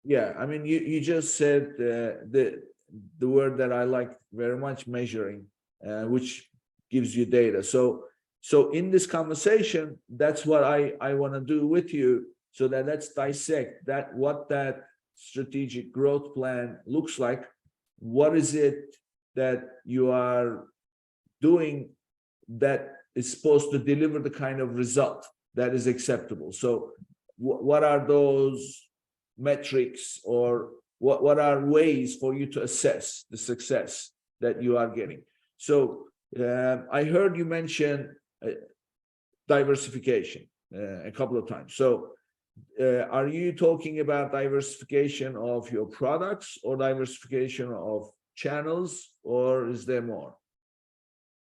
Yeah, I mean, you just said the word that I like very much, measuring, which gives you data. So in this conversation, that's what I want to do with you. So that let's dissect that, what that strategic growth plan looks like. What is it that you are doing that is supposed to deliver the kind of result that is acceptable? So what are those metrics, or what are ways for you to assess the success that you are getting? So I heard you mention diversification a couple of times. So are you talking about diversification of your products or diversification of channels, or is there more?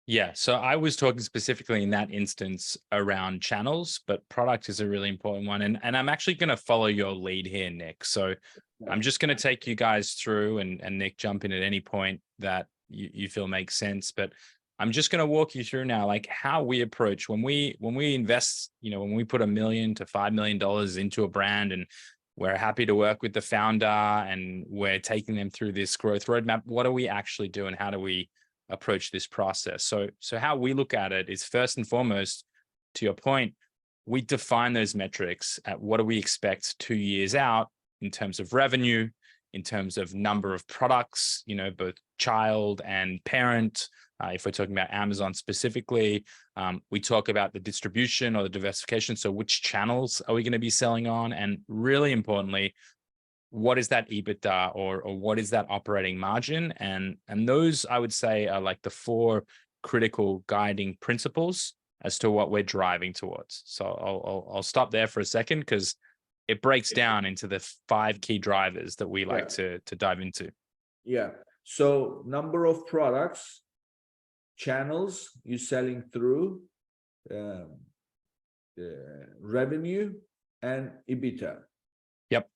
Yeah, so I was talking specifically in that instance around channels, but product is a really important one. And I'm actually going to follow your lead here, Nick. So I'm just going to take you guys through, and Nick, jump in at any point that you feel makes sense. But I'm just going to walk you through now, like how we approach when we invest, when we put $1 million to $5 million into a brand, and we're happy to work with the founder and we're taking them through this growth roadmap. What do we actually do, and how do we approach this process? So how we look at it is, first and foremost, to your point, we define those metrics at what do we expect 2 years out in terms of revenue, in terms of number of products, both child and parent. If we're talking about Amazon specifically, we talk about the distribution or the diversification. So which channels are we going to be selling on? And really importantly, what is that EBITDA, or what is that operating margin? And those, I would say, are like the 4 critical guiding principles as to what we're driving towards. So I'll stop there for a second, because it breaks down into the 5 key drivers that we like to dive into. Yeah. So number of products, channels you're selling through, revenue, and EBITDA. Yep.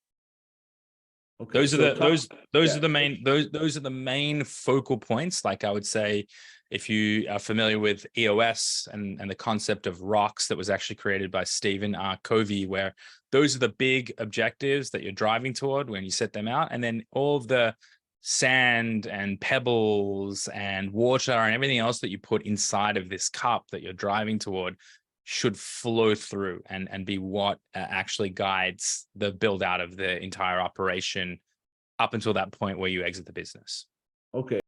Okay. Those are the main those are the main focal points. Like, I would say, if you are familiar with EOS and the concept of rocks that was actually created by Stephen R. Covey, where those are the big objectives that you're driving toward when you set them out. And then all of the sand and pebbles and water and everything else that you put inside of this cup that you're driving toward should flow through and be what actually guides the build out of the entire operation up until that point where you exit the business. Okay.